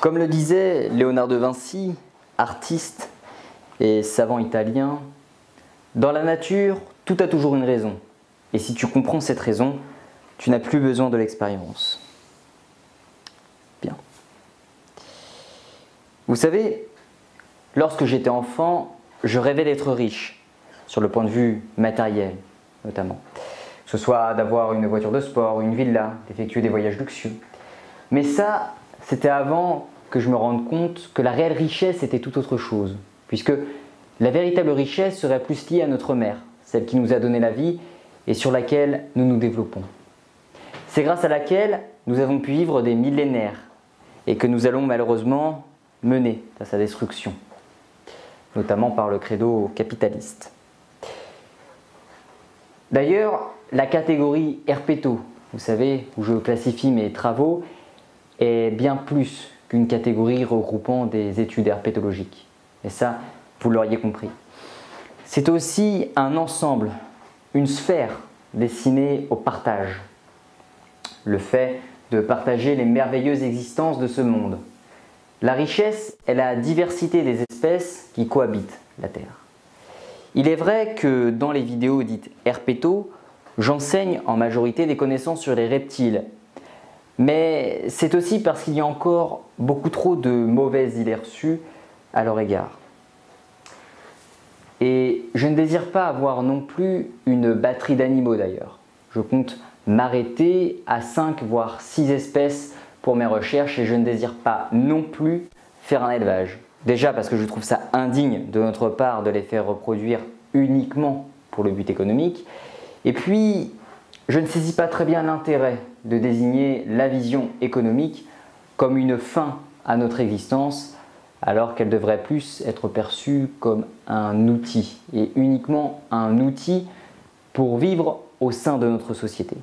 Comme le disait Léonard de Vinci, artiste et savant italien, dans la nature, tout a toujours une raison. Et si tu comprends cette raison, tu n'as plus besoin de l'expérience. Bien. Vous savez, lorsque j'étais enfant, je rêvais d'être riche, sur le point de vue matériel notamment. Que ce soit d'avoir une voiture de sport, une villa, d'effectuer des voyages luxueux. Mais ça, c'était avant que je me rende compte que la réelle richesse était tout autre chose, puisque la véritable richesse serait plus liée à notre mère, celle qui nous a donné la vie et sur laquelle nous nous développons. C'est grâce à laquelle nous avons pu vivre des millénaires et que nous allons malheureusement mener à sa destruction, notamment par le credo capitaliste. D'ailleurs, la catégorie Herpéto, vous savez, où je classifie mes travaux, est bien plus qu'une catégorie regroupant des études herpétologiques. Et ça, vous l'auriez compris. C'est aussi un ensemble, une sphère destinée au partage. Le fait de partager les merveilleuses existences de ce monde. La richesse est la diversité des espèces qui cohabitent la Terre. Il est vrai que dans les vidéos dites herpéto, j'enseigne en majorité des connaissances sur les reptiles. Mais c'est aussi parce qu'il y a encore beaucoup trop de mauvaises idées reçues à leur égard. Et je ne désire pas avoir non plus une batterie d'animaux d'ailleurs. Je compte m'arrêter à 5 voire 6 espèces pour mes recherches et je ne désire pas non plus faire un élevage. Déjà parce que je trouve ça indigne de notre part de les faire reproduire uniquement pour le but économique. Et puis, je ne saisis pas très bien l'intérêt de désigner la vision économique comme une fin à notre existence, alors qu'elle devrait plus être perçue comme un outil, et uniquement un outil pour vivre au sein de notre société.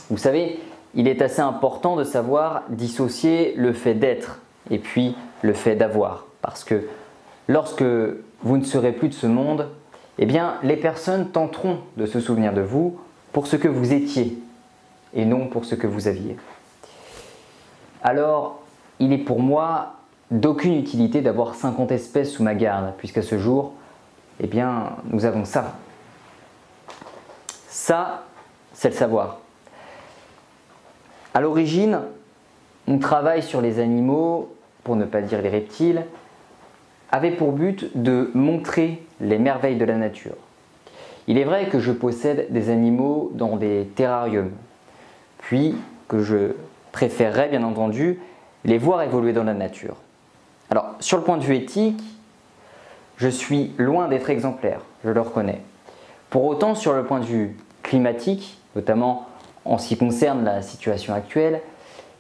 Vous savez, il est assez important de savoir dissocier le fait d'être et puis le fait d'avoir, parce que lorsque vous ne serez plus de ce monde, eh bien, les personnes tenteront de se souvenir de vous pour ce que vous étiez et non pour ce que vous aviez. Alors, il est pour moi d'aucune utilité d'avoir 50 espèces sous ma garde, puisqu'à ce jour, eh bien, nous avons ça. Ça, c'est le savoir. À l'origine, on travaille sur les animaux, pour ne pas dire les reptiles, avait pour but de montrer les merveilles de la nature. Il est vrai que je possède des animaux dans des terrariums, puis que je préférerais bien entendu les voir évoluer dans la nature. Alors, sur le point de vue éthique, je suis loin d'être exemplaire, je le reconnais. Pour autant, sur le point de vue climatique, notamment en ce qui concerne la situation actuelle,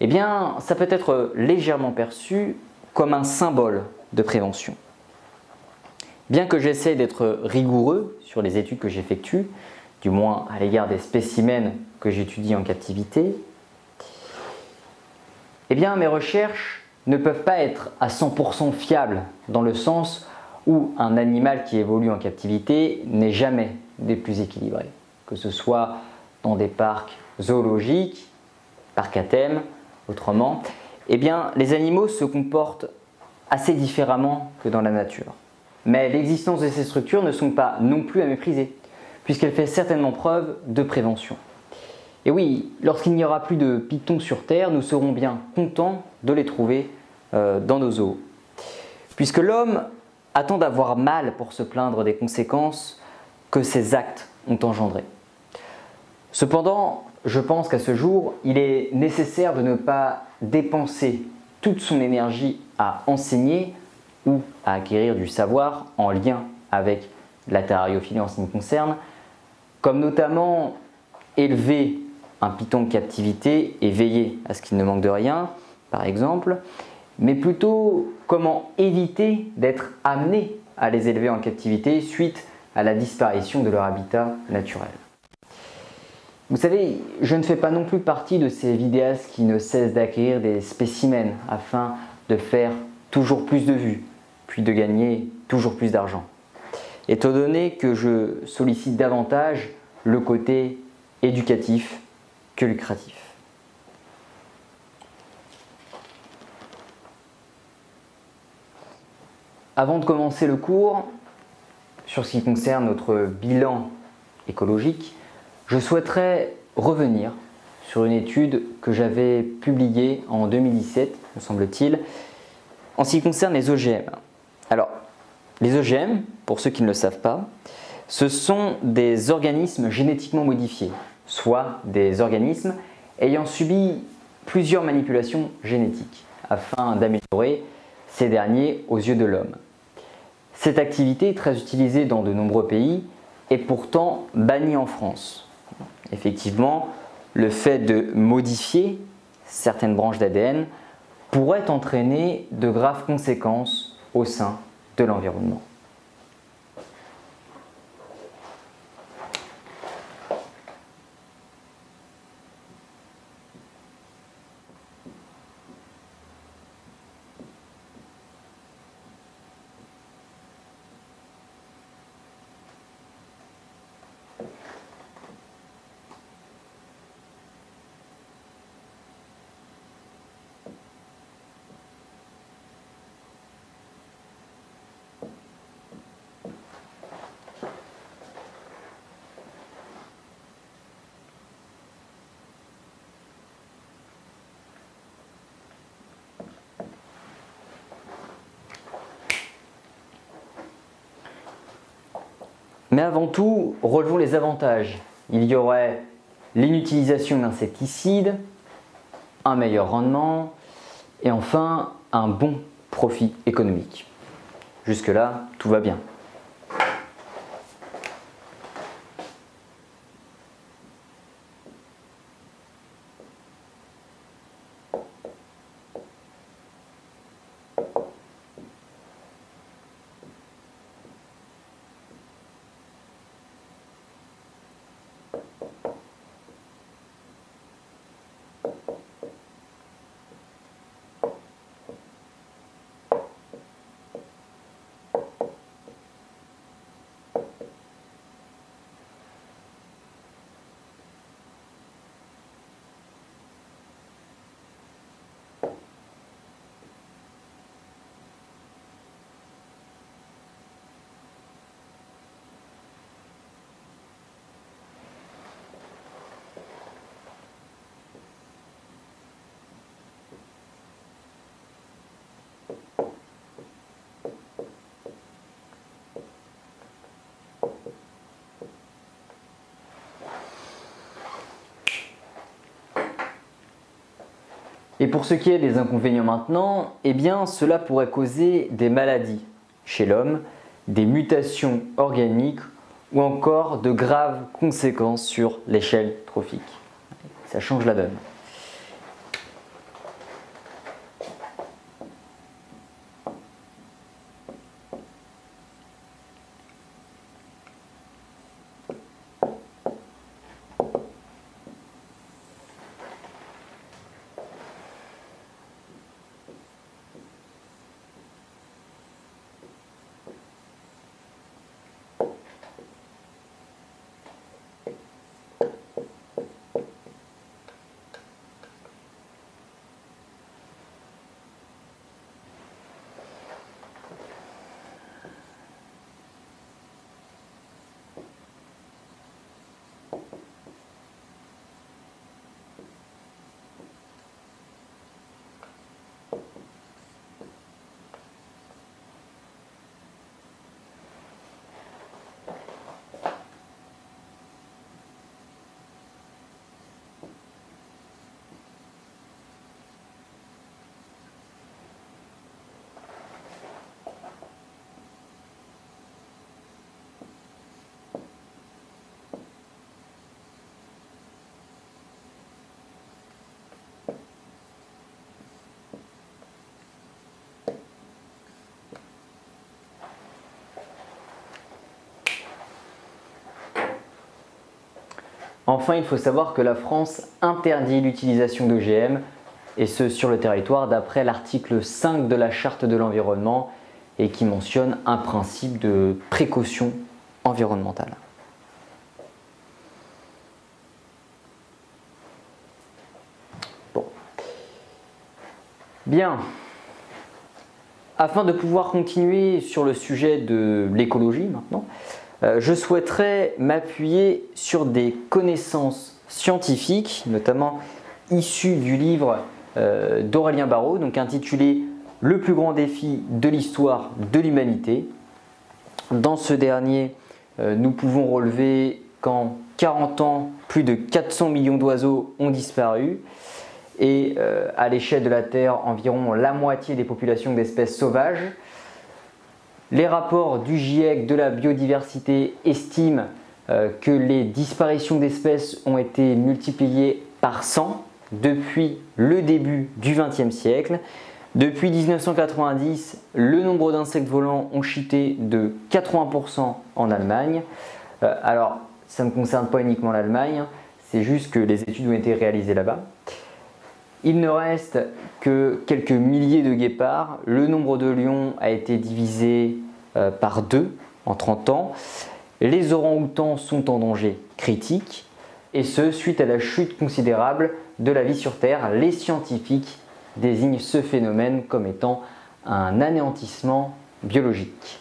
eh bien, ça peut être légèrement perçu comme un symbole de prévention. Bien que j'essaie d'être rigoureux sur les études que j'effectue, du moins à l'égard des spécimens que j'étudie en captivité, eh bien mes recherches ne peuvent pas être à 100% fiables dans le sens où un animal qui évolue en captivité n'est jamais des plus équilibrés, que ce soit dans des parcs zoologiques, parcs à thème, autrement, eh bien les animaux se comportent assez différemment que dans la nature. Mais l'existence de ces structures ne sont pas non plus à mépriser, puisqu'elle fait certainement preuve de prévention. Et oui, lorsqu'il n'y aura plus de pitons sur Terre, nous serons bien contents de les trouver dans nos zoos. Puisque l'homme attend d'avoir mal pour se plaindre des conséquences que ses actes ont engendrées. Cependant, je pense qu'à ce jour, il est nécessaire de ne pas dépenser toute son énergie à enseigner ou à acquérir du savoir en lien avec la terrariophilie en ce qui me concerne, comme notamment élever un python de captivité et veiller à ce qu'il ne manque de rien, par exemple, mais plutôt comment éviter d'être amené à les élever en captivité suite à la disparition de leur habitat naturel. Vous savez, je ne fais pas non plus partie de ces vidéastes qui ne cessent d'acquérir des spécimens afin de faire toujours plus de vues, puis de gagner toujours plus d'argent. Étant donné que je sollicite davantage le côté éducatif que lucratif. Avant de commencer le cours, sur ce qui concerne notre bilan écologique, je souhaiterais revenir sur une étude que j'avais publiée en 2017, me semble-t-il, en ce qui concerne les OGM. Alors, les OGM, pour ceux qui ne le savent pas, ce sont des organismes génétiquement modifiés, soit des organismes ayant subi plusieurs manipulations génétiques afin d'améliorer ces derniers aux yeux de l'homme. Cette activité, très utilisée dans de nombreux pays, est pourtant bannie en France. Effectivement, le fait de modifier certaines branches d'ADN pourrait entraîner de graves conséquences au sein de l'environnement. Mais avant tout, relevons les avantages. Il y aurait l'inutilisation d'insecticides, un meilleur rendement et enfin un bon profit économique. Jusque-là, tout va bien. Et pour ce qui est des inconvénients maintenant, eh bien cela pourrait causer des maladies chez l'homme, des mutations organiques ou encore de graves conséquences sur l'échelle trophique. Ça change la donne. Enfin, il faut savoir que la France interdit l'utilisation d'OGM, et ce sur le territoire d'après l'article 5 de la Charte de l'environnement et qui mentionne un principe de précaution environnementale. Bon. Bien. afin de pouvoir continuer sur le sujet de l'écologie maintenant, je souhaiterais m'appuyer sur des connaissances scientifiques, notamment issues du livre d'Aurélien Barraud, donc intitulé « Le plus grand défi de l'histoire de l'humanité ». Dans ce dernier, nous pouvons relever qu'en 40 ans, plus de 400 millions d'oiseaux ont disparu et à l'échelle de la Terre, environ la moitié des populations d'espèces sauvages. Les rapports du GIEC de la biodiversité estiment que les disparitions d'espèces ont été multipliées par 100 depuis le début du XXe siècle. Depuis 1990, le nombre d'insectes volants ont chuté de 80% en Allemagne. Alors, ça ne concerne pas uniquement l'Allemagne, c'est juste que les études ont été réalisées là-bas. Il ne reste que quelques milliers de guépards. Le nombre de lions a été divisé par 2 en 30 ans. Les orang-outans sont en danger critique, et ce, suite à la chute considérable de la vie sur Terre. Les scientifiques désigne ce phénomène comme étant un anéantissement biologique.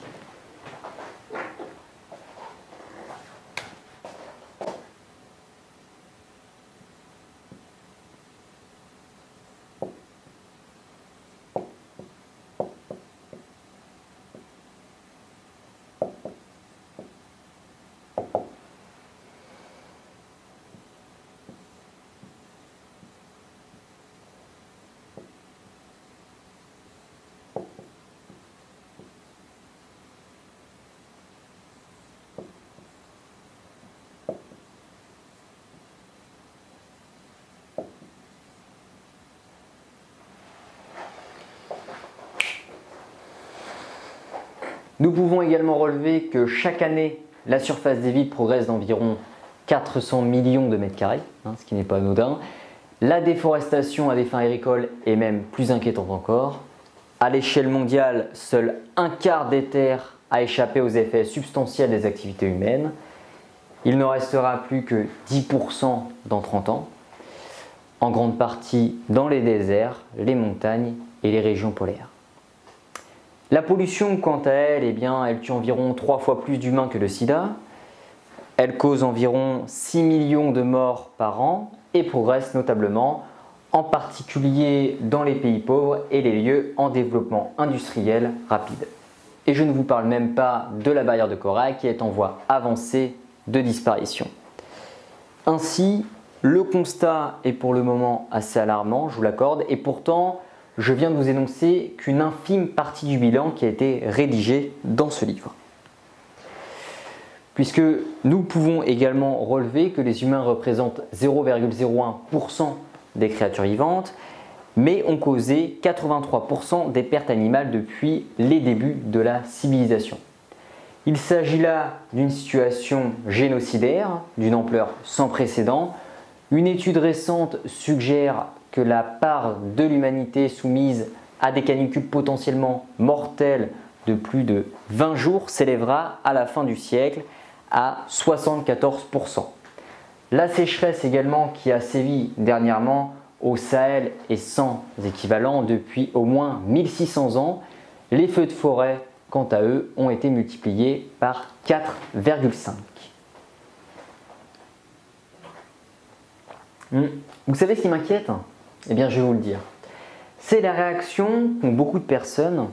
Nous pouvons également relever que chaque année, la surface des villes progresse d'environ 400 millions de mètres carrés, ce qui n'est pas anodin. La déforestation à des fins agricoles est même plus inquiétante encore. À l'échelle mondiale, seul un quart des terres a échappé aux effets substantiels des activités humaines. Il n'en restera plus que 10% dans 30 ans, en grande partie dans les déserts, les montagnes et les régions polaires. La pollution, quant à elle, elle tue environ 3 fois plus d'humains que le sida. Elle cause environ 6 millions de morts par an et progresse notablement, en particulier dans les pays pauvres et les lieux en développement industriel rapide. Et je ne vous parle même pas de la barrière de corail qui est en voie avancée de disparition. Ainsi, le constat est pour le moment assez alarmant, je vous l'accorde, et pourtant, je viens de vous énoncer qu'une infime partie du bilan qui a été rédigé dans ce livre. Puisque nous pouvons également relever que les humains représentent 0,01% des créatures vivantes, mais ont causé 83% des pertes animales depuis les débuts de la civilisation. Il s'agit là d'une situation génocidaire d'une ampleur sans précédent. Une étude récente suggère que la part de l'humanité soumise à des canicules potentiellement mortelles de plus de 20 jours s'élèvera à la fin du siècle à 74%. La sécheresse également qui a sévi dernièrement au Sahel est sans équivalent depuis au moins 1600 ans. Les feux de forêt, quant à eux, ont été multipliés par 4,5. Vous savez ce qui m'inquiète ? Eh bien, je vais vous le dire. C'est la réaction qu'ont beaucoup de personnes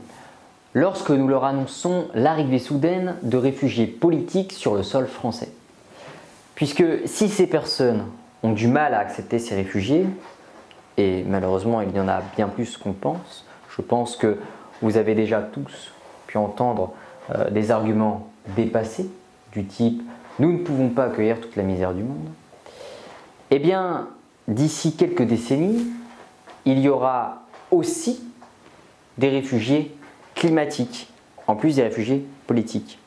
lorsque nous leur annonçons l'arrivée soudaine de réfugiés politiques sur le sol français. Puisque si ces personnes ont du mal à accepter ces réfugiés, et malheureusement il y en a bien plus qu'on pense, je pense que vous avez déjà tous pu entendre des arguments dépassés du type « nous ne pouvons pas accueillir toute la misère du monde », eh bien, d'ici quelques décennies, il y aura aussi des réfugiés climatiques, en plus des réfugiés politiques.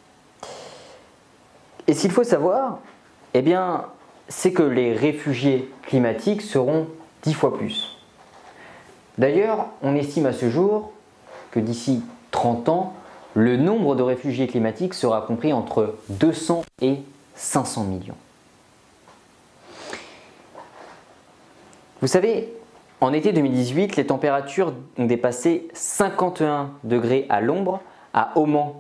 Et s'il faut savoir, eh bien, c'est que les réfugiés climatiques seront 10 fois plus. D'ailleurs, on estime à ce jour que d'ici 30 ans, le nombre de réfugiés climatiques sera compris entre 200 et 500 millions. Vous savez, En été 2018, les températures ont dépassé 51 degrés à l'ombre à Oman.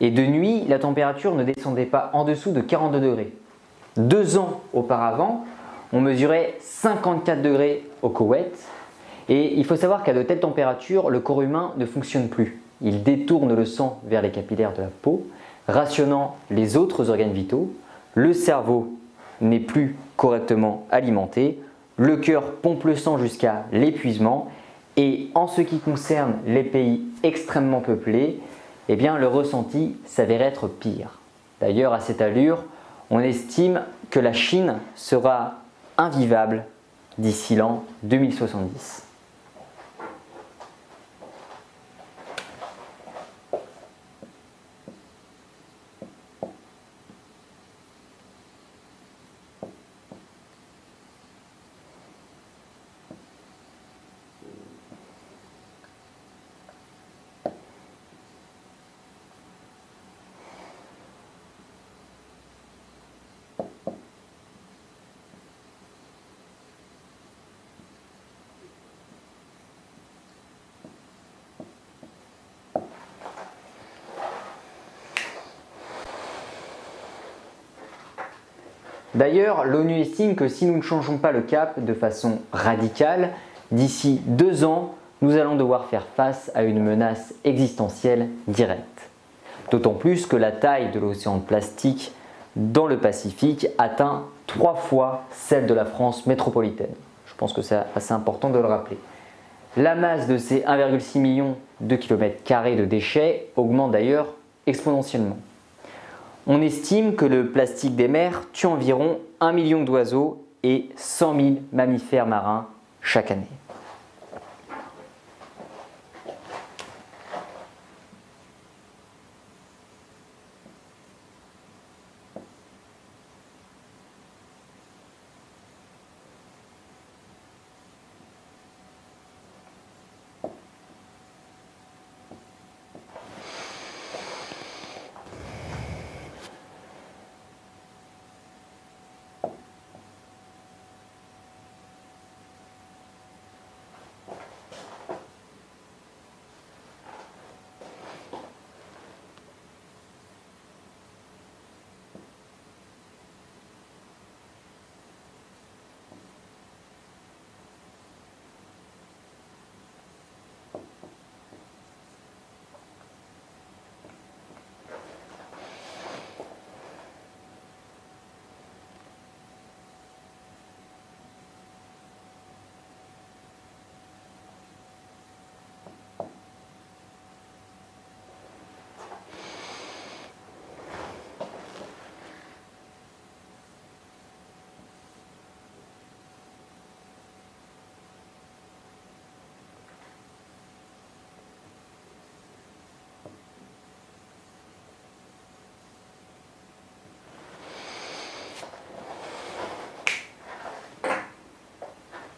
Et de nuit, la température ne descendait pas en dessous de 42 degrés. 2 ans auparavant, on mesurait 54 degrés au Koweït. Et il faut savoir qu'à de telles températures, le corps humain ne fonctionne plus. Il détourne le sang vers les capillaires de la peau, rationnant les autres organes vitaux. Le cerveau n'est plus correctement alimenté. Le cœur pompe le sang jusqu'à l'épuisement. Et en ce qui concerne les pays extrêmement peuplés, eh bien, le ressenti s'avère être pire. D'ailleurs, à cette allure, on estime que la Chine sera invivable d'ici l'an 2070. D'ailleurs, l'ONU estime que si nous ne changeons pas le cap de façon radicale, d'ici 2 ans, nous allons devoir faire face à une menace existentielle directe. D'autant plus que la taille de l'océan de plastique dans le Pacifique atteint 3 fois celle de la France métropolitaine. Je pense que c'est assez important de le rappeler. La masse de ces 1,6 million de kilomètres carrés de déchets augmente d'ailleurs exponentiellement. On estime que le plastique des mers tue environ 1 million d'oiseaux et 100 000 mammifères marins chaque année.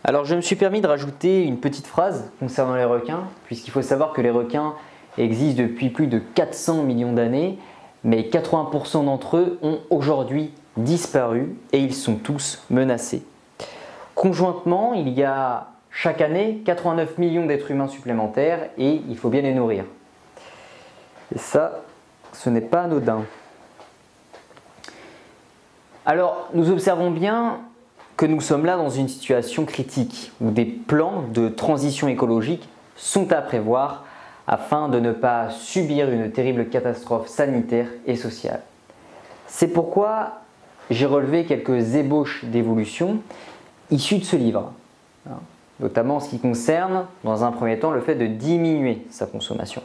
Alors je me suis permis de rajouter une petite phrase concernant les requins, puisqu'il faut savoir que les requins existent depuis plus de 400 millions d'années, mais 80% d'entre eux ont aujourd'hui disparu et ils sont tous menacés. Conjointement, il y a chaque année 89 millions d'êtres humains supplémentaires et il faut bien les nourrir. Et ça, ce n'est pas anodin. Alors, nous observons bien que nous sommes là dans une situation critique où des plans de transition écologique sont à prévoir afin de ne pas subir une terrible catastrophe sanitaire et sociale. C'est pourquoi j'ai relevé quelques ébauches d'évolution issues de ce livre, notamment en ce qui concerne, dans un premier temps, le fait de diminuer sa consommation,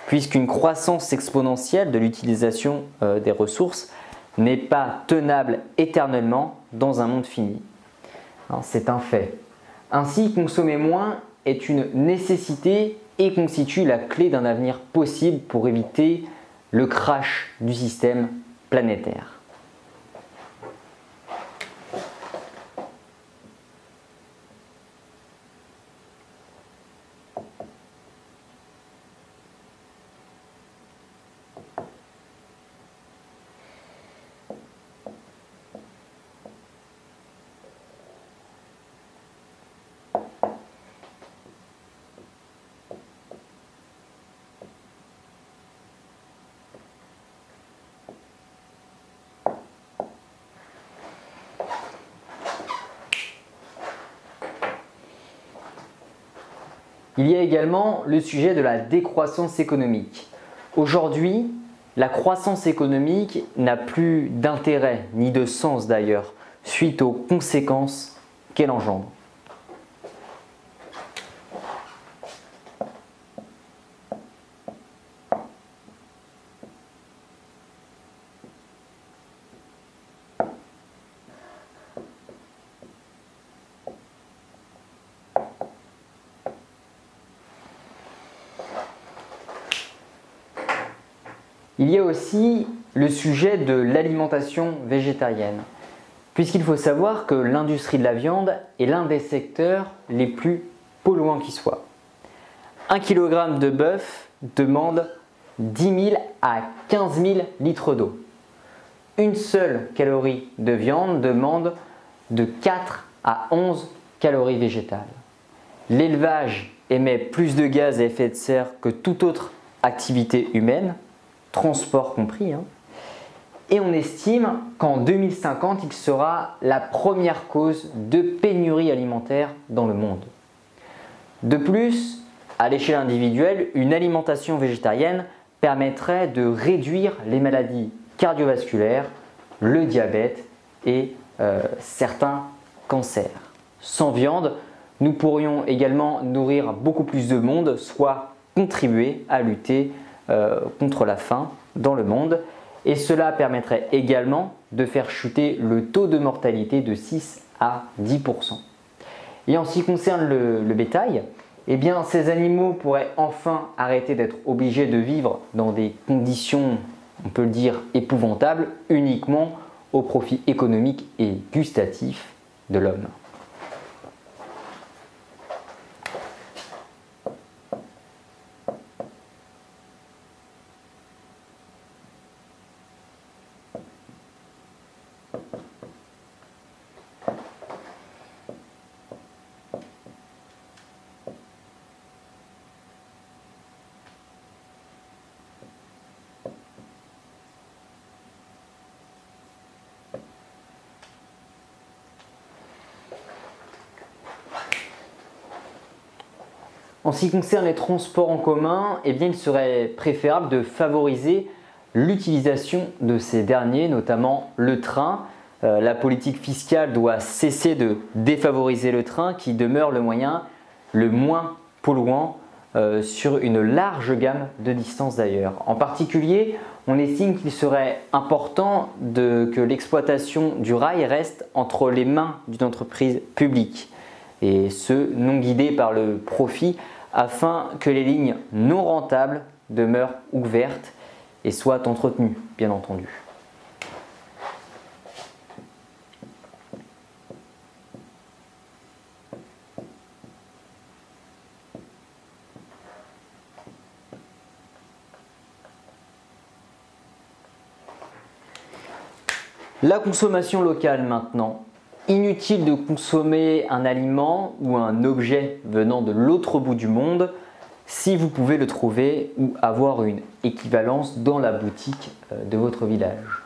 puisqu'une croissance exponentielle de l'utilisation des ressources n'est pas tenable éternellement dans un monde fini. C'est un fait. Ainsi, consommer moins est une nécessité et constitue la clé d'un avenir possible pour éviter le crash du système planétaire. Il y a également le sujet de la décroissance économique. Aujourd'hui, la croissance économique n'a plus d'intérêt, ni de sens d'ailleurs, suite aux conséquences qu'elle engendre. Il y a aussi le sujet de l'alimentation végétarienne, puisqu'il faut savoir que l'industrie de la viande est l'un des secteurs les plus polluants qui soit. 1 kg de bœuf demande 10 000 à 15 000 litres d'eau. Une seule calorie de viande demande de 4 à 11 calories végétales. L'élevage émet plus de gaz à effet de serre que toute autre activité humaine, transport compris, et on estime qu'en 2050, il sera la première cause de pénurie alimentaire dans le monde. De plus, à l'échelle individuelle, une alimentation végétarienne permettrait de réduire les maladies cardiovasculaires, le diabète et certains cancers. Sans viande, nous pourrions également nourrir beaucoup plus de monde, soit contribuer à lutter contre la faim dans le monde, et cela permettrait également de faire chuter le taux de mortalité de 6 à 10%. Et en ce qui concerne le bétail, eh bien, ces animaux pourraient enfin arrêter d'être obligés de vivre dans des conditions, on peut le dire, épouvantables, uniquement au profit économique et gustatif de l'homme. En ce qui concerne les transports en commun, eh bien, il serait préférable de favoriser l'utilisation de ces derniers, notamment le train. La politique fiscale doit cesser de défavoriser le train qui demeure le moyen le moins polluant sur une large gamme de distances d'ailleurs. En particulier, on estime qu'il serait important que l'exploitation du rail reste entre les mains d'une entreprise publique, et ce, non guidée par le profit, afin que les lignes non rentables demeurent ouvertes et soient entretenues, bien entendu. La consommation locale maintenant. Inutile de consommer un aliment ou un objet venant de l'autre bout du monde si vous pouvez le trouver ou avoir une équivalence dans la boutique de votre village.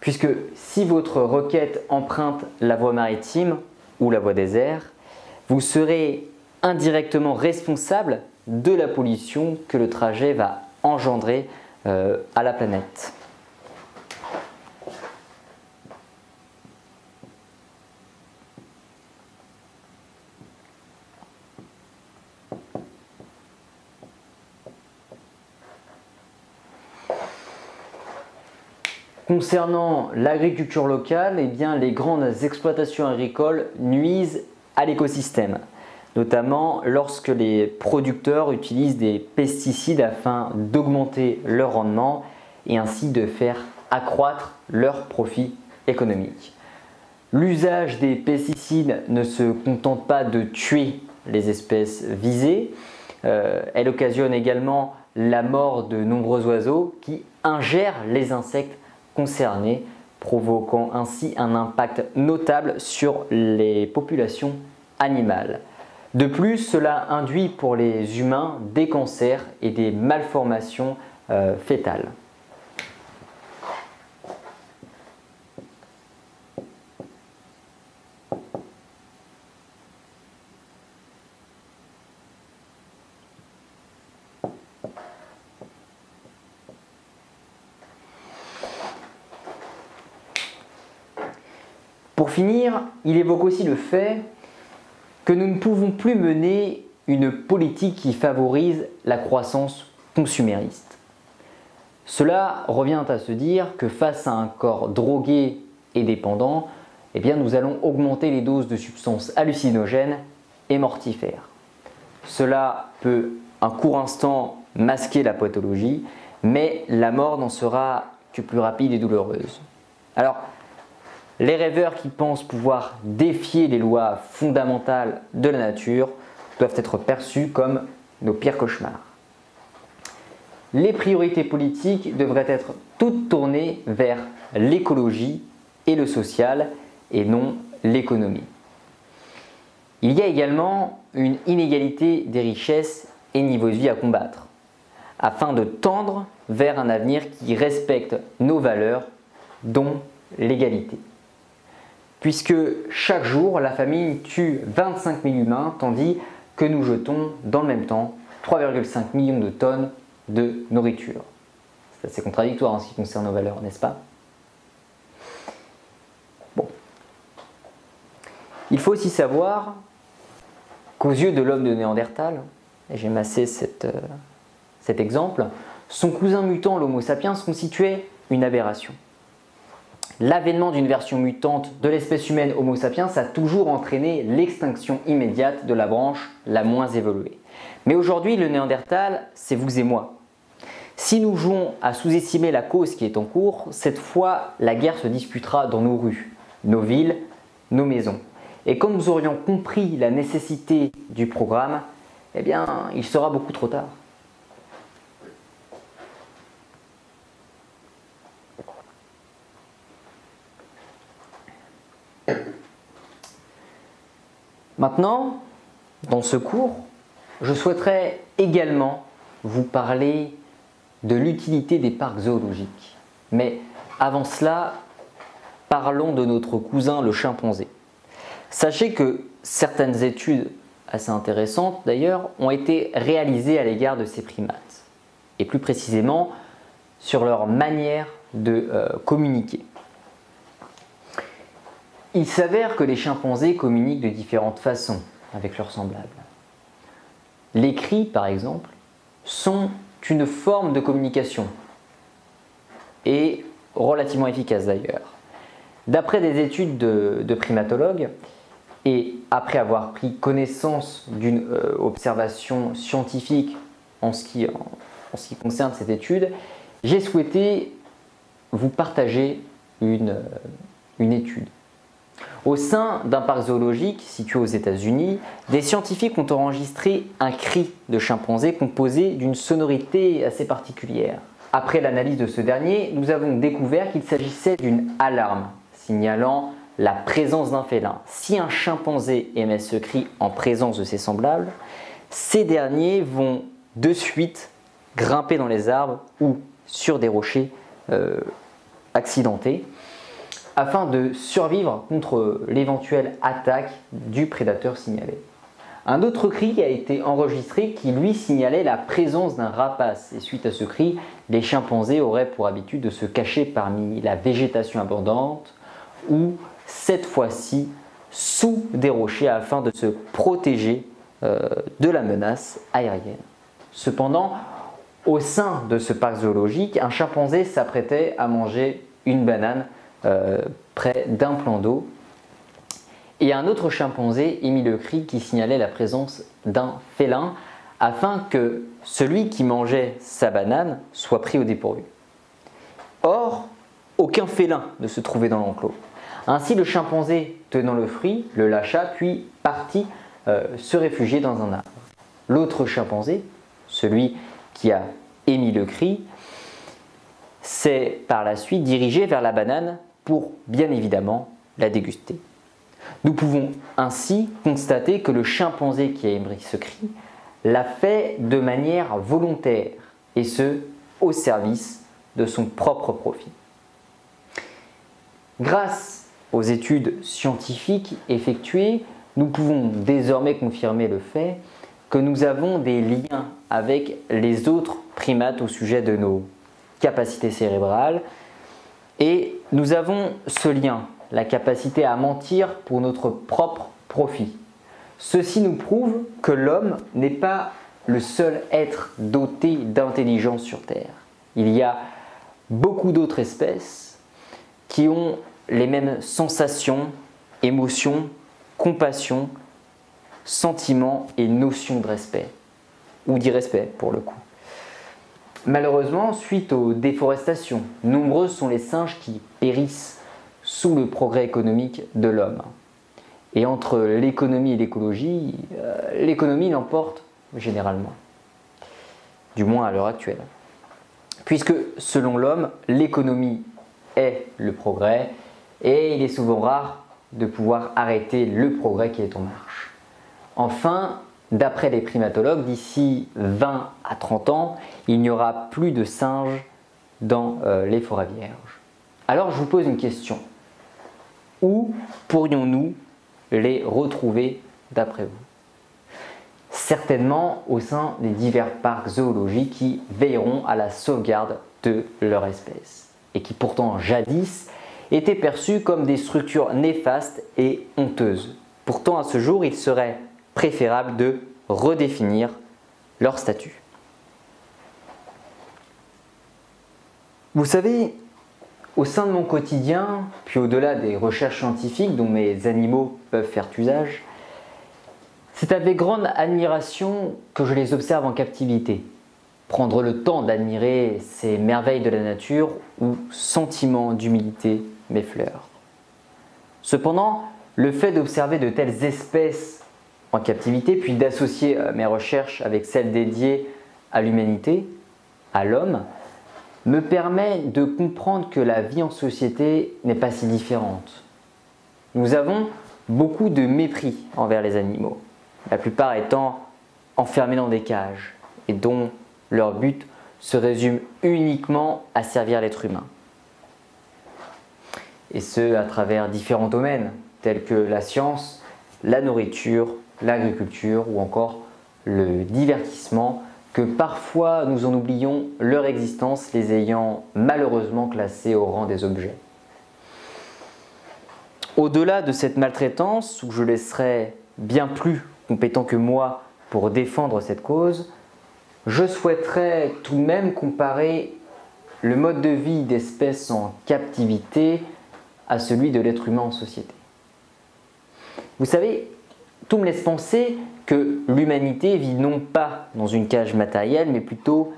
Puisque si votre requête emprunte la voie maritime ou la voie des airs, vous serez indirectement responsable de la pollution que le trajet va engendrer à la planète. Concernant l'agriculture locale, eh bien, les grandes exploitations agricoles nuisent à l'écosystème, notamment lorsque les producteurs utilisent des pesticides afin d'augmenter leur rendement et ainsi de faire accroître leurs profits économiques. L'usage des pesticides ne se contente pas de tuer les espèces visées, elle occasionne également la mort de nombreux oiseaux qui ingèrent les insectes concernés, provoquant ainsi un impact notable sur les populations animales. De plus, cela induit pour les humains des cancers et des malformations fœtales. Pour finir, il évoque aussi le fait que nous ne pouvons plus mener une politique qui favorise la croissance consumériste. Cela revient à se dire que face à un corps drogué et dépendant, eh bien, nous allons augmenter les doses de substances hallucinogènes et mortifères. Cela peut un court instant masquer la pathologie, mais la mort n'en sera que plus rapide et douloureuse. Alors, les rêveurs qui pensent pouvoir défier les lois fondamentales de la nature doivent être perçus comme nos pires cauchemars. Les priorités politiques devraient être toutes tournées vers l'écologie et le social et non l'économie. Il y a également une inégalité des richesses et niveaux de vie à combattre, afin de tendre vers un avenir qui respecte nos valeurs, dont l'égalité. Puisque chaque jour, la famine tue 25 000 humains, tandis que nous jetons dans le même temps 3,5 millions de tonnes de nourriture. C'est assez contradictoire en ce qui concerne nos valeurs, n'est-ce pas? Bon. Il faut aussi savoir qu'aux yeux de l'homme de Néandertal, et j'ai massé cet exemple, son cousin mutant, l'Homo sapiens, constituait une aberration. L'avènement d'une version mutante de l'espèce humaine Homo sapiens a toujours entraîné l'extinction immédiate de la branche la moins évoluée. Mais aujourd'hui, le Néandertal, c'est vous et moi. Si nous jouons à sous-estimer la cause qui est en cours, cette fois, la guerre se disputera dans nos rues, nos villes, nos maisons. Et quand nous aurions compris la nécessité du programme, eh bien, il sera beaucoup trop tard. Maintenant, dans ce cours, je souhaiterais également vous parler de l'utilité des parcs zoologiques. Mais avant cela, parlons de notre cousin le chimpanzé. Sachez que certaines études assez intéressantes d'ailleurs ont été réalisées à l'égard de ces primates, et plus précisément sur leur manière de communiquer. Il s'avère que les chimpanzés communiquent de différentes façons avec leurs semblables. Les cris, par exemple, sont une forme de communication et relativement efficace d'ailleurs. D'après des études de primatologues, et après avoir pris connaissance d'une observation scientifique en ce qui concerne cette étude, j'ai souhaité vous partager une étude. Au sein d'un parc zoologique situé aux États-Unis, des scientifiques ont enregistré un cri de chimpanzé composé d'une sonorité assez particulière. Après l'analyse de ce dernier, nous avons découvert qu'il s'agissait d'une alarme signalant la présence d'un félin. Si un chimpanzé émet ce cri en présence de ses semblables, ces derniers vont de suite grimper dans les arbres ou sur des rochers accidentés, afin de survivre contre l'éventuelle attaque du prédateur signalé. Un autre cri a été enregistré qui lui signalait la présence d'un rapace, et suite à ce cri, les chimpanzés auraient pour habitude de se cacher parmi la végétation abondante ou cette fois-ci sous des rochers afin de se protéger de la menace aérienne. Cependant, au sein de ce parc zoologique, un chimpanzé s'apprêtait à manger une banane près d'un plan d'eau, et un autre chimpanzé émit le cri qui signalait la présence d'un félin afin que celui qui mangeait sa banane soit pris au dépourvu. Or, aucun félin ne se trouvait dans l'enclos. Ainsi, le chimpanzé tenant le fruit le lâcha puis partit se réfugier dans un arbre. L'autre chimpanzé, celui qui a émis le cri, s'est par la suite dirigé vers la banane pour bien évidemment la déguster. Nous pouvons ainsi constater que le chimpanzé qui a émis ce cri l'a fait de manière volontaire, et ce, au service de son propre profit. Grâce aux études scientifiques effectuées, nous pouvons désormais confirmer le fait que nous avons des liens avec les autres primates au sujet de nos capacités cérébrales, et nous avons ce lien la capacité à mentir pour notre propre profit. Ceci nous prouve que l'homme n'est pas le seul être doté d'intelligence sur Terre. Il y a beaucoup d'autres espèces qui ont les mêmes sensations, émotions, compassion, sentiments et notions de respect, ou d'irrespect pour le coup. Malheureusement, suite aux déforestations, nombreux sont les singes qui périssent sous le progrès économique de l'homme. Et entre l'économie et l'écologie, l'économie l'emporte généralement, du moins à l'heure actuelle. Puisque selon l'homme, l'économie est le progrès et il est souvent rare de pouvoir arrêter le progrès qui est en marche. Enfin, d'après les primatologues, d'ici 20 à 30 ans, il n'y aura plus de singes dans les forêts vierges. Alors je vous pose une question. Où pourrions-nous les retrouver d'après vous? Certainement au sein des divers parcs zoologiques qui veilleront à la sauvegarde de leur espèce et qui pourtant jadis étaient perçus comme des structures néfastes et honteuses. Pourtant à ce jour, il serait préférable de redéfinir leur statut. Vous savez, au sein de mon quotidien, puis au-delà des recherches scientifiques dont mes animaux peuvent faire usage, c'est avec grande admiration que je les observe en captivité. Prendre le temps d'admirer ces merveilles de la nature où sentiment d'humilité m'effleure. Cependant, le fait d'observer de telles espèces en captivité, puis d'associer mes recherches avec celles dédiées à l'humanité, à l'homme, me permet de comprendre que la vie en société n'est pas si différente. Nous avons beaucoup de mépris envers les animaux, la plupart étant enfermés dans des cages et dont leur but se résume uniquement à servir l'être humain. Et ce, à travers différents domaines tels que la science, la nourriture, l'agriculture ou encore le divertissement, que parfois nous en oublions leur existence, les ayant malheureusement classés au rang des objets. Au-delà de cette maltraitance, où je laisserai bien plus compétent que moi pour défendre cette cause, je souhaiterais tout de même comparer le mode de vie d'espèces en captivité à celui de l'être humain en société. Vous savez, tout me laisse penser que l'humanité vit non pas dans une cage matérielle, mais plutôt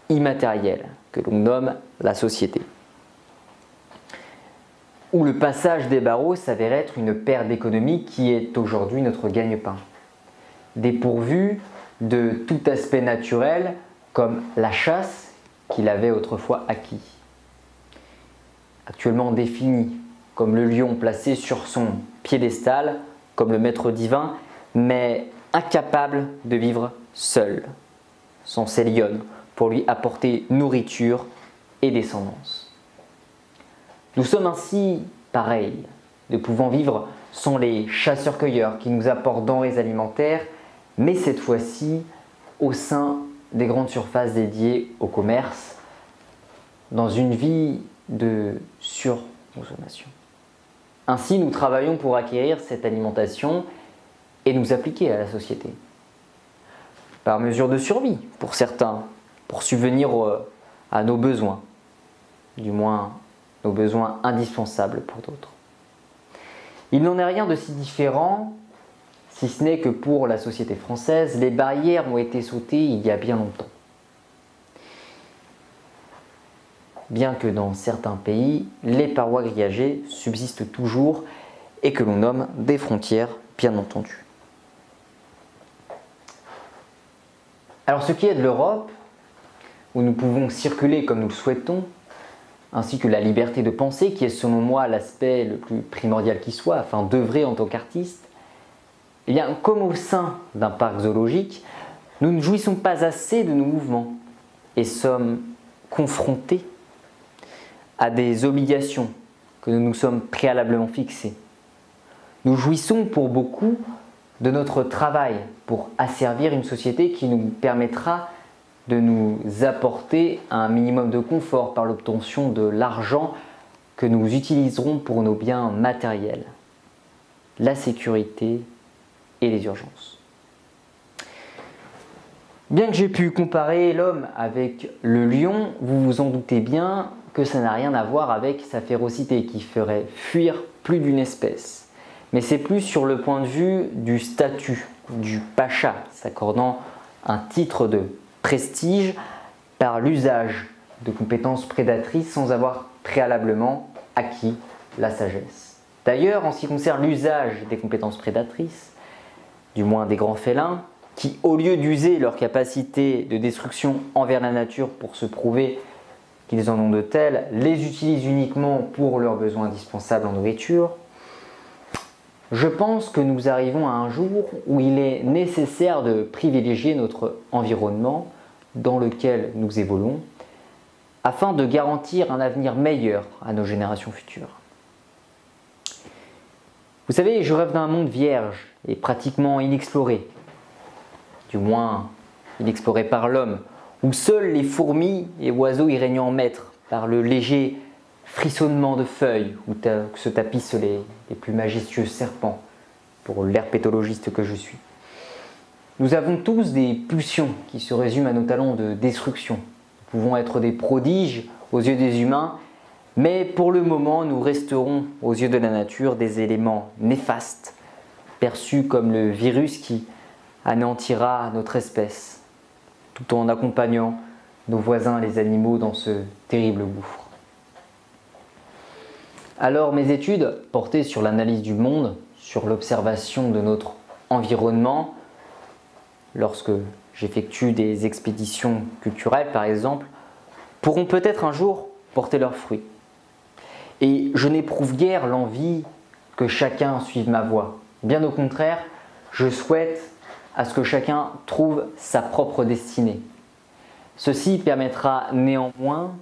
immatérielle, que l'on nomme la société. Où le passage des barreaux s'avère être une paire d'économie qui est aujourd'hui notre gagne-pain. Dépourvu de tout aspect naturel comme la chasse qu'il avait autrefois acquis. Actuellement défini comme le lion placé sur son piédestal, comme le maître divin, mais incapable de vivre seul, sans ses lionnes, pour lui apporter nourriture et descendance. Nous sommes ainsi pareils, ne pouvant vivre sans les chasseurs-cueilleurs qui nous apportent denrées alimentaires, mais cette fois-ci au sein des grandes surfaces dédiées au commerce, dans une vie de surconsommation. Ainsi, nous travaillons pour acquérir cette alimentation et nous appliquer à la société. Par mesure de survie, pour certains, pour subvenir à nos besoins, du moins nos besoins indispensables pour d'autres. Il n'en est rien de si différent, si ce n'est que pour la société française, les barrières ont été sautées il y a bien longtemps. Bien que dans certains pays, les parois grillagées subsistent toujours et que l'on nomme des frontières, bien entendu. Alors ce qui est de l'Europe, où nous pouvons circuler comme nous le souhaitons, ainsi que la liberté de penser, qui est selon moi l'aspect le plus primordial qui soit, afin d'œuvrer en tant qu'artiste, eh bien, comme au sein d'un parc zoologique, nous ne jouissons pas assez de nos mouvements et sommes confrontés à des obligations que nous nous sommes préalablement fixées. Nous jouissons pour beaucoup de notre travail pour asservir une société qui nous permettra de nous apporter un minimum de confort par l'obtention de l'argent que nous utiliserons pour nos biens matériels, la sécurité et les urgences. Bien que j'ai pu comparer l'homme avec le lion, vous vous en doutez bien que ça n'a rien à voir avec sa férocité qui ferait fuir plus d'une espèce. Mais c'est plus sur le point de vue du statut, du pacha, s'accordant un titre de prestige par l'usage de compétences prédatrices sans avoir préalablement acquis la sagesse. D'ailleurs, en ce qui concerne l'usage des compétences prédatrices, du moins des grands félins, qui au lieu d'user leur capacité de destruction envers la nature pour se prouver qu'ils en ont de telles, les utilisent uniquement pour leurs besoins indispensables en nourriture, je pense que nous arrivons à un jour où il est nécessaire de privilégier notre environnement dans lequel nous évoluons afin de garantir un avenir meilleur à nos générations futures. Vous savez, je rêve d'un monde vierge et pratiquement inexploré, du moins inexploré par l'homme, où seuls les fourmis et oiseaux y régnent en maître par le léger frissonnement de feuilles où se tapissent les plus majestueux serpents, pour l'herpétologiste que je suis. Nous avons tous des pulsions qui se résument à nos talents de destruction. Nous pouvons être des prodiges aux yeux des humains, mais pour le moment, nous resterons aux yeux de la nature des éléments néfastes, perçus comme le virus qui anéantira notre espèce, tout en accompagnant nos voisins les animaux dans ce terrible gouffre. Alors mes études portées sur l'analyse du monde, sur l'observation de notre environnement, lorsque j'effectue des expéditions culturelles par exemple, pourront peut-être un jour porter leurs fruits. Et je n'éprouve guère l'envie que chacun suive ma voie. Bien au contraire, je souhaite à ce que chacun trouve sa propre destinée. Ceci permettra néanmoins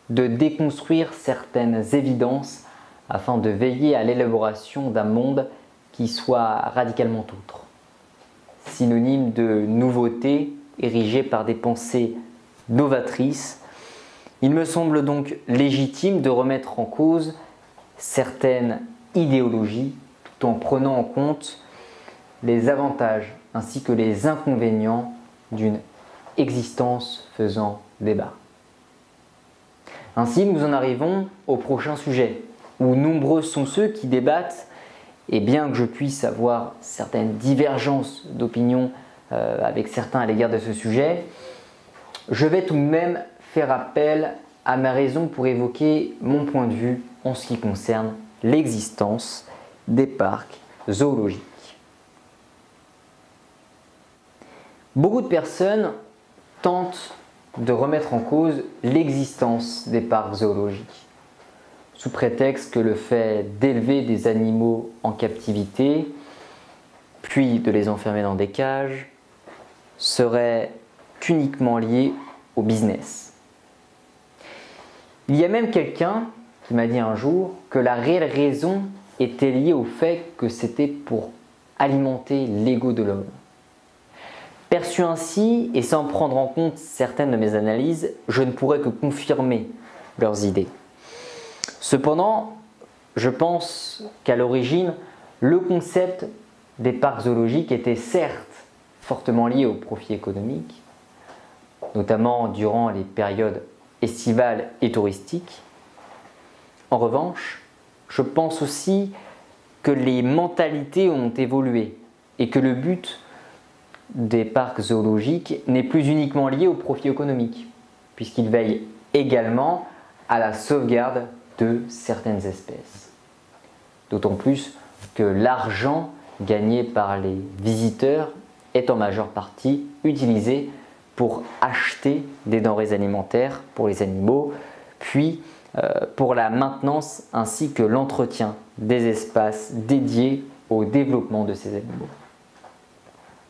de déconstruire certaines évidences afin de veiller à l'élaboration d'un monde qui soit radicalement autre. Synonyme de nouveauté érigée par des pensées novatrices, il me semble donc légitime de remettre en cause certaines idéologies tout en prenant en compte les avantages ainsi que les inconvénients d'une existence faisant débat. Ainsi, nous en arrivons au prochain sujet, où nombreux sont ceux qui débattent, et bien que je puisse avoir certaines divergences d'opinion avec certains à l'égard de ce sujet, je vais tout de même faire appel à ma raison pour évoquer mon point de vue en ce qui concerne l'existence des parcs zoologiques. Beaucoup de personnes tentent de remettre en cause l'existence des parcs zoologiques, sous prétexte que le fait d'élever des animaux en captivité, puis de les enfermer dans des cages, serait uniquement lié au business. Il y a même quelqu'un qui m'a dit un jour que la réelle raison était liée au fait que c'était pour alimenter l'ego de l'homme. Perçu ainsi, et sans prendre en compte certaines de mes analyses, je ne pourrais que confirmer leurs idées. Cependant, je pense qu'à l'origine, le concept des parcs zoologiques était certes fortement lié au profit économique, notamment durant les périodes estivales et touristiques. En revanche, je pense aussi que les mentalités ont évolué et que le but des parcs zoologiques n'est plus uniquement lié au profit économique, puisqu'il veille également à la sauvegarde de certaines espèces. D'autant plus que l'argent gagné par les visiteurs est en majeure partie utilisé pour acheter des denrées alimentaires pour les animaux, puis pour la maintenance ainsi que l'entretien des espaces dédiés au développement de ces animaux.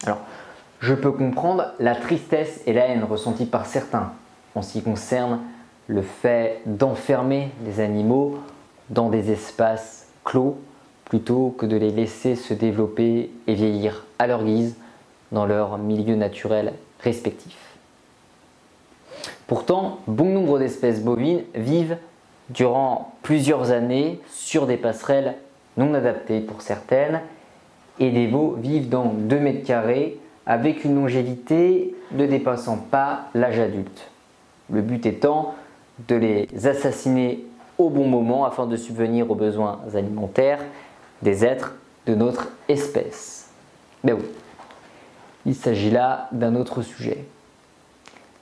Alors, je peux comprendre la tristesse et la haine ressenties par certains en ce qui concerne le fait d'enfermer les animaux dans des espaces clos plutôt que de les laisser se développer et vieillir à leur guise dans leur milieu naturel respectif. Pourtant, bon nombre d'espèces bovines vivent durant plusieurs années sur des passerelles non adaptées pour certaines, et des veaux vivent dans 2 mètres carrés avec une longévité ne dépassant pas l'âge adulte. Le but étant de les assassiner au bon moment afin de subvenir aux besoins alimentaires des êtres de notre espèce. Mais oui, il s'agit là d'un autre sujet.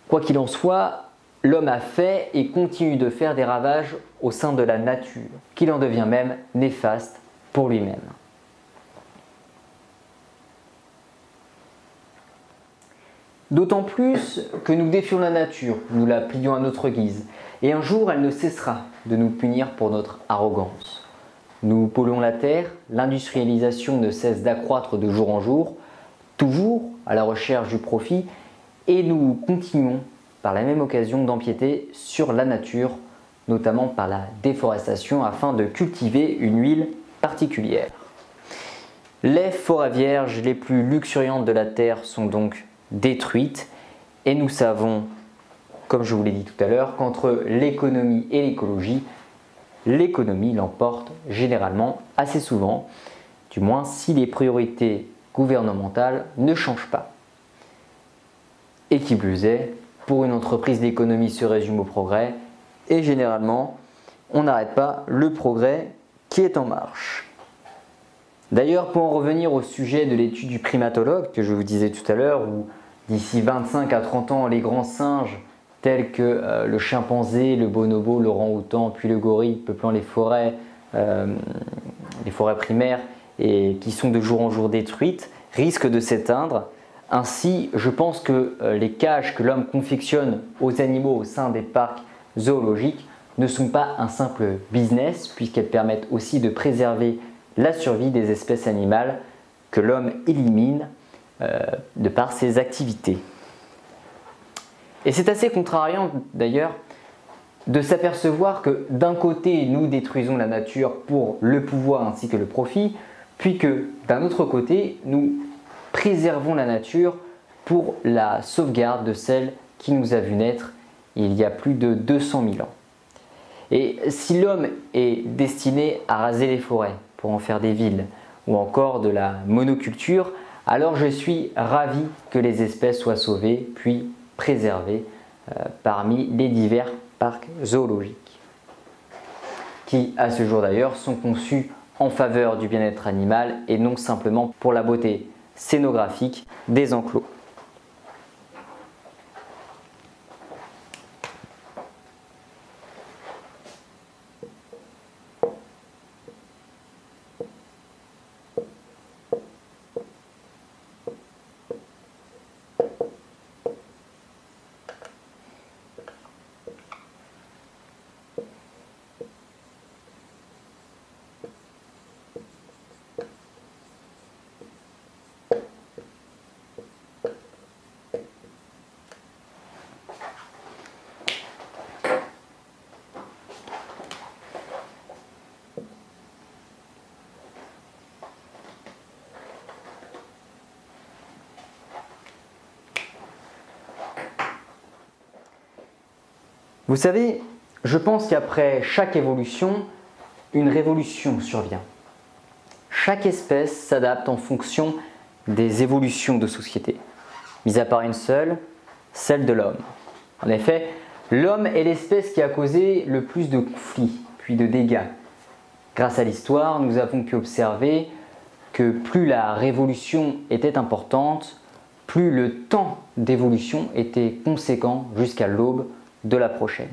Quoi qu'il en soit, l'homme a fait et continue de faire des ravages au sein de la nature, qu'il en devient même néfaste pour lui-même. D'autant plus que nous défions la nature, nous la plions à notre guise, et un jour elle ne cessera de nous punir pour notre arrogance. Nous polluons la terre, l'industrialisation ne cesse d'accroître de jour en jour, toujours à la recherche du profit, et nous continuons par la même occasion d'empiéter sur la nature, notamment par la déforestation afin de cultiver une huile particulière. Les forêts vierges les plus luxuriantes de la terre sont donc détruites et nous savons, comme je vous l'ai dit tout à l'heure, qu'entre l'économie et l'écologie, l'économie l'emporte généralement assez souvent, du moins si les priorités gouvernementales ne changent pas. Et qui plus est, pour une entreprise, l'économie se résume au progrès et généralement, on n'arrête pas le progrès qui est en marche. D'ailleurs, pour en revenir au sujet de l'étude du primatologue que je vous disais tout à l'heure, où d'ici 25 à 30 ans, les grands singes tels que le chimpanzé, le bonobo, l'orang-outan, puis le gorille peuplant les forêts primaires et qui sont de jour en jour détruites, risquent de s'éteindre. Ainsi, je pense que les cages que l'homme confectionne aux animaux au sein des parcs zoologiques ne sont pas un simple business, puisqu'elles permettent aussi de préserver la survie des espèces animales que l'homme élimine de par ses activités. Et c'est assez contrariant d'ailleurs de s'apercevoir que d'un côté nous détruisons la nature pour le pouvoir ainsi que le profit, puis que d'un autre côté nous préservons la nature pour la sauvegarde de celle qui nous a vu naître il y a plus de 200 000 ans. Et si l'homme est destiné à raser les forêts pour en faire des villes ou encore de la monoculture, alors je suis ravi que les espèces soient sauvées puis préservées parmi les divers parcs zoologiques, qui à ce jour d'ailleurs sont conçus en faveur du bien-être animal et non simplement pour la beauté scénographique des enclos. Vous savez, je pense qu'après chaque évolution, une révolution survient. Chaque espèce s'adapte en fonction des évolutions de société, mis à part une seule, celle de l'homme. En effet, l'homme est l'espèce qui a causé le plus de conflits, puis de dégâts. Grâce à l'histoire, nous avons pu observer que plus la révolution était importante, plus le temps d'évolution était conséquent jusqu'à l'aube de la prochaine.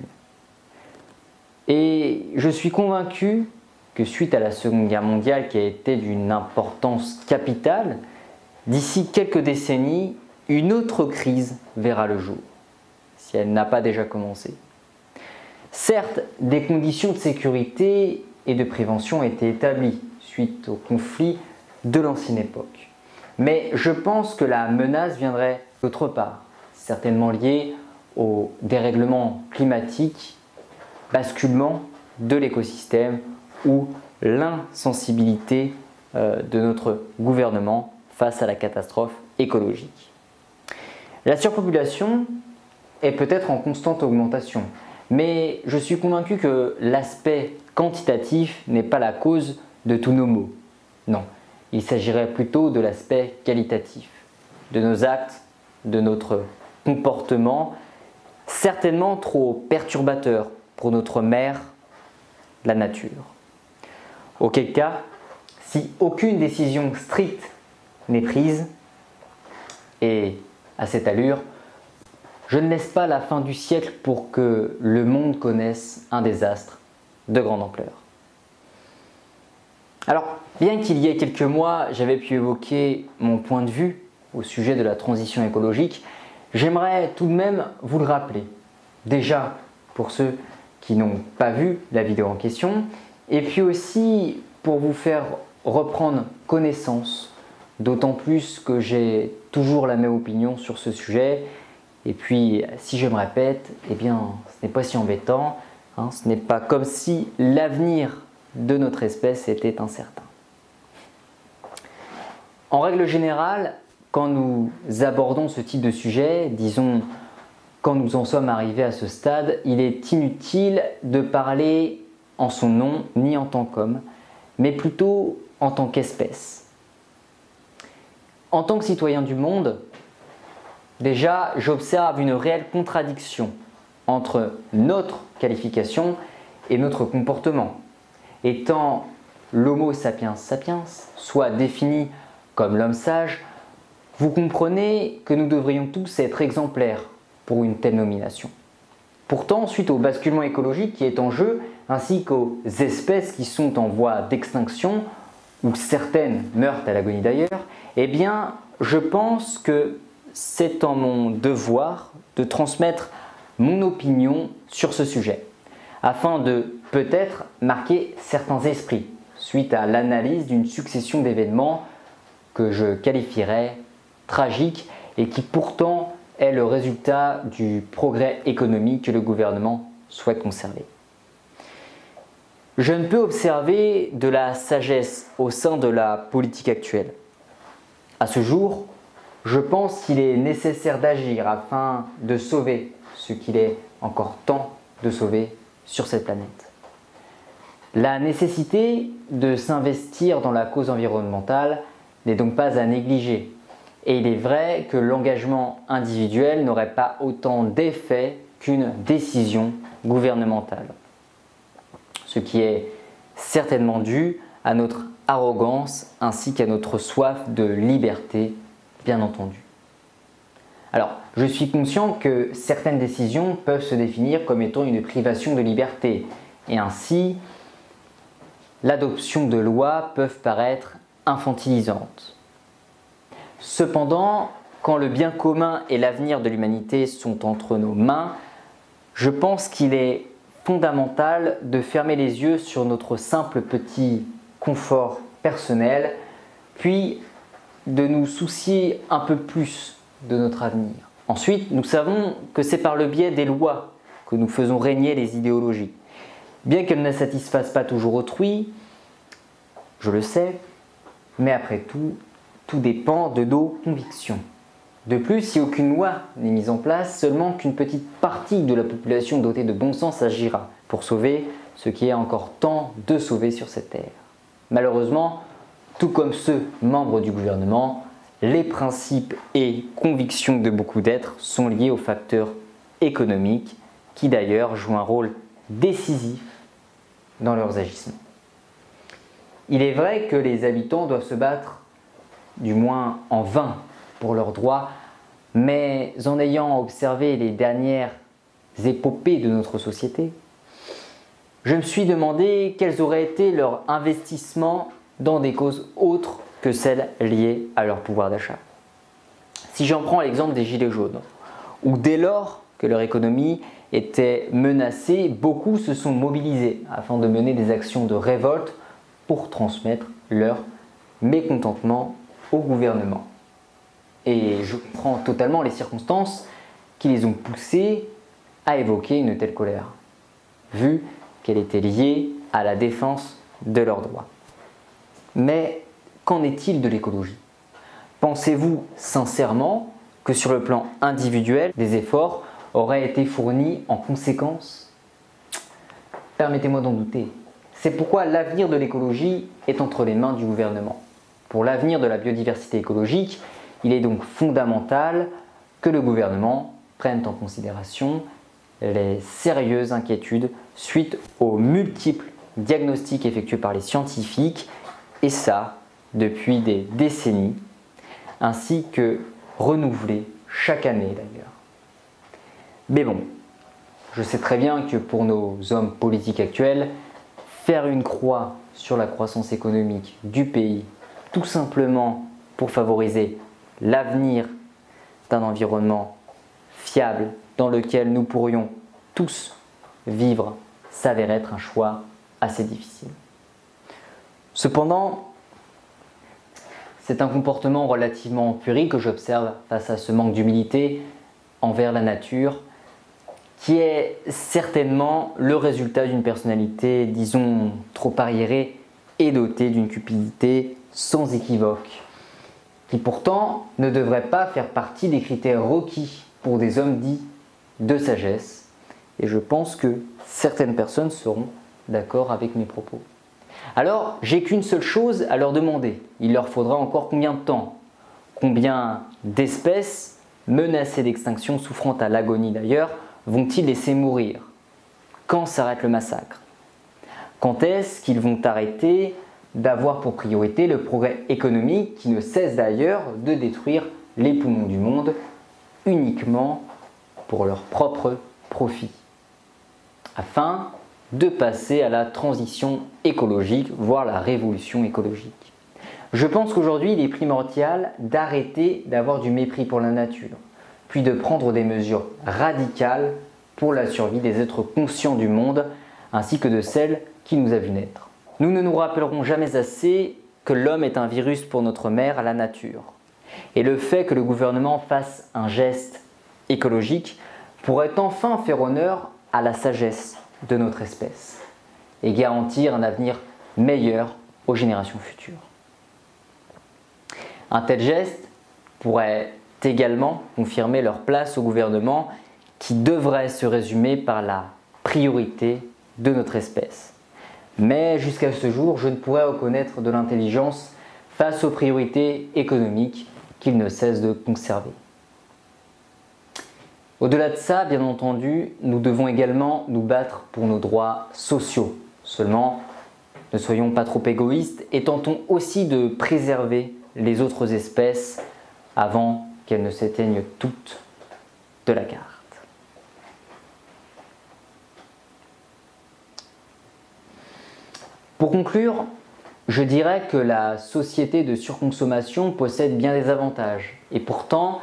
Et je suis convaincu que suite à la Seconde Guerre mondiale qui a été d'une importance capitale, d'ici quelques décennies, une autre crise verra le jour, si elle n'a pas déjà commencé. Certes, des conditions de sécurité et de prévention étaient établies suite aux conflits de l'ancienne époque. Mais je pense que la menace viendrait d'autre part, certainement liée au dérèglement climatique, basculement de l'écosystème ou l'insensibilité de notre gouvernement face à la catastrophe écologique. La surpopulation est peut-être en constante augmentation, Mais je suis convaincu que l'aspect quantitatif n'est pas la cause de tous nos maux. Non, il s'agirait plutôt de l'aspect qualitatif, de nos actes, de notre comportement, certainement trop perturbateur pour notre mère, la nature. Auquel cas, si aucune décision stricte n'est prise, et à cette allure, je ne laisse pas la fin du siècle pour que le monde connaisse un désastre de grande ampleur. Alors, bien qu'il y ait quelques mois, j'avais pu évoquer mon point de vue au sujet de la transition écologique, j'aimerais tout de même vous le rappeler. Déjà, pour ceux qui n'ont pas vu la vidéo en question, et puis aussi pour vous faire reprendre connaissance, d'autant plus que j'ai toujours la même opinion sur ce sujet. Et puis, si je me répète, eh bien, ce n'est pas si embêtant, hein, ce n'est pas comme si l'avenir de notre espèce était incertain. En règle générale, quand nous abordons ce type de sujet, disons quand nous en sommes arrivés à ce stade, il est inutile de parler en son nom ni en tant qu'homme, mais plutôt en tant qu'espèce. En tant que citoyen du monde, déjà, j'observe une réelle contradiction entre notre qualification et notre comportement. Étant l'Homo sapiens sapiens, soit défini comme l'homme sage, vous comprenez que nous devrions tous être exemplaires pour une telle nomination. Pourtant, suite au basculement écologique qui est en jeu, ainsi qu'aux espèces qui sont en voie d'extinction, ou certaines meurent à l'agonie d'ailleurs, eh bien, je pense que c'est en mon devoir de transmettre mon opinion sur ce sujet, afin de peut-être marquer certains esprits, suite à l'analyse d'une succession d'événements que je qualifierais tragiques et qui pourtant est le résultat du progrès économique que le gouvernement souhaite conserver. Je ne peux observer de la sagesse au sein de la politique actuelle. À ce jour, je pense qu'il est nécessaire d'agir afin de sauver ce qu'il est encore temps de sauver sur cette planète. La nécessité de s'investir dans la cause environnementale n'est donc pas à négliger. Et il est vrai que l'engagement individuel n'aurait pas autant d'effet qu'une décision gouvernementale. Ce qui est certainement dû à notre arrogance ainsi qu'à notre soif de liberté, bien entendu. Alors, je suis conscient que certaines décisions peuvent se définir comme étant une privation de liberté et ainsi, l'adoption de lois peuvent paraître infantilisantes. Cependant, quand le bien commun et l'avenir de l'humanité sont entre nos mains, je pense qu'il est fondamental de fermer les yeux sur notre simple petit confort personnel, puis de nous soucier un peu plus de notre avenir. Ensuite, nous savons que c'est par le biais des lois que nous faisons régner les idéologies. Bien qu'elles ne satisfassent pas toujours autrui, je le sais, mais après tout, tout dépend de nos convictions. De plus, si aucune loi n'est mise en place, seulement qu'une petite partie de la population dotée de bon sens agira pour sauver ce qui est encore temps de sauver sur cette terre. Malheureusement, tout comme ceux membres du gouvernement, les principes et convictions de beaucoup d'êtres sont liés aux facteurs économiques qui d'ailleurs jouent un rôle décisif dans leurs agissements. Il est vrai que les habitants doivent se battre, du moins en vain, pour leurs droits, mais en ayant observé les dernières épopées de notre société, je me suis demandé quels auraient été leurs investissements dans des causes autres que celles liées à leur pouvoir d'achat. Si j'en prends l'exemple des Gilets jaunes, où dès lors que leur économie était menacée, beaucoup se sont mobilisés afin de mener des actions de révolte pour transmettre leur mécontentement au gouvernement. Et je comprends totalement les circonstances qui les ont poussés à évoquer une telle colère, vu qu'elle était liée à la défense de leurs droits. Mais qu'en est-il de l'écologie? Pensez-vous sincèrement que sur le plan individuel, des efforts auraient été fournis en conséquence? permettez-moi d'en douter. C'est pourquoi l'avenir de l'écologie est entre les mains du gouvernement. Pour l'avenir de la biodiversité écologique, il est donc fondamental que le gouvernement prenne en considération les sérieuses inquiétudes suite aux multiples diagnostics effectués par les scientifiques, et ça depuis des décennies, ainsi que renouvelés chaque année d'ailleurs. Mais bon, je sais très bien que pour nos hommes politiques actuels, faire une croix sur la croissance économique du pays, tout simplement pour favoriser l'avenir d'un environnement fiable dans lequel nous pourrions tous vivre, s'avère être un choix assez difficile. Cependant, c'est un comportement relativement puéril que j'observe face à ce manque d'humilité envers la nature, qui est certainement le résultat d'une personnalité, disons, trop arriérée et dotée d'une cupidité sans équivoque, qui pourtant ne devrait pas faire partie des critères requis pour des hommes dits de sagesse, et je pense que certaines personnes seront d'accord avec mes propos. Alors, j'ai qu'une seule chose à leur demander. Il leur faudra encore combien de temps? Combien d'espèces menacées d'extinction, souffrant à l'agonie d'ailleurs, vont-ils laisser mourir? Quand s'arrête le massacre? Quand est-ce qu'ils vont arrêter d'avoir pour priorité le progrès économique qui ne cesse d'ailleurs de détruire les poumons du monde uniquement pour leur propre profit, afin de passer à la transition écologique, voire la révolution écologique. Je pense qu'aujourd'hui, il est primordial d'arrêter d'avoir du mépris pour la nature, puis de prendre des mesures radicales pour la survie des êtres conscients du monde, ainsi que de celles qui nous a vus naître. Nous ne nous rappellerons jamais assez que l'homme est un virus pour notre mère, la nature. Et le fait que le gouvernement fasse un geste écologique pourrait enfin faire honneur à la sagesse de notre espèce et garantir un avenir meilleur aux générations futures. Un tel geste pourrait également confirmer leur place au gouvernement, qui devrait se résumer par la priorité de notre espèce. Mais jusqu'à ce jour, je ne pourrais reconnaître de l'intelligence face aux priorités économiques qu'ils ne cessent de conserver. Au-delà de ça, bien entendu, nous devons également nous battre pour nos droits sociaux. Seulement, ne soyons pas trop égoïstes et tentons aussi de préserver les autres espèces avant qu'elles ne s'éteignent toutes de la carte. Pour conclure, je dirais que la société de surconsommation possède bien des avantages, et pourtant,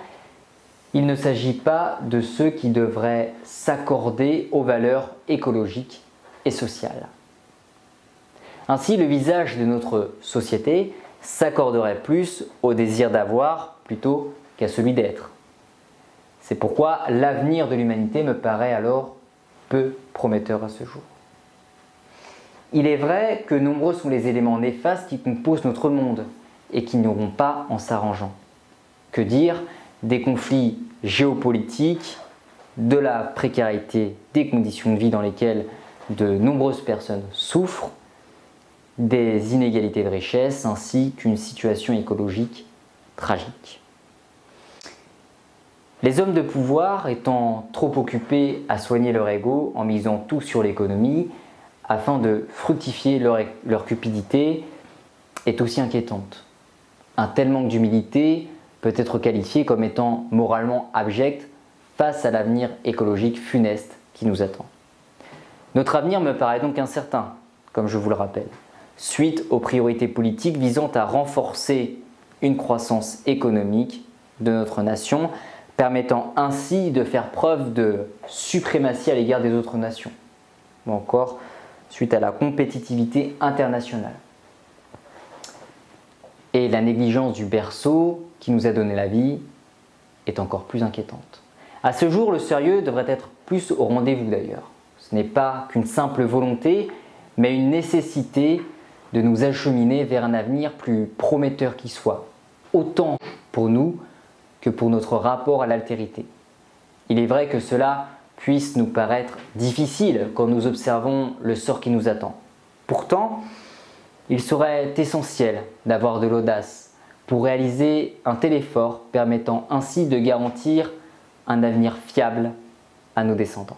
il ne s'agit pas de ceux qui devraient s'accorder aux valeurs écologiques et sociales. Ainsi, le visage de notre société s'accorderait plus au désir d'avoir plutôt qu'à celui d'être. C'est pourquoi l'avenir de l'humanité me paraît alors peu prometteur à ce jour. Il est vrai que nombreux sont les éléments néfastes qui composent notre monde et qui n'auront pas en s'arrangeant. Que dire des conflits géopolitiques, de la précarité des conditions de vie dans lesquelles de nombreuses personnes souffrent, des inégalités de richesse ainsi qu'une situation écologique tragique. Les hommes de pouvoir étant trop occupés à soigner leur ego en misant tout sur l'économie afin de fructifier leur cupidité est aussi inquiétante. Un tel manque d'humilité peut être qualifié comme étant moralement abject face à l'avenir écologique funeste qui nous attend. Notre avenir me paraît donc incertain, comme je vous le rappelle, suite aux priorités politiques visant à renforcer une croissance économique de notre nation, permettant ainsi de faire preuve de suprématie à l'égard des autres nations, ou encore suite à la compétitivité internationale. Et la négligence du berceau qui nous a donné la vie est encore plus inquiétante. À ce jour, le sérieux devrait être plus au rendez-vous d'ailleurs. Ce n'est pas qu'une simple volonté, mais une nécessité de nous acheminer vers un avenir plus prometteur qui soit, autant pour nous que pour notre rapport à l'altérité. Il est vrai que cela puisse nous paraître difficile quand nous observons le sort qui nous attend. Pourtant, il serait essentiel d'avoir de l'audace pour réaliser un tel effort permettant ainsi de garantir un avenir fiable à nos descendants.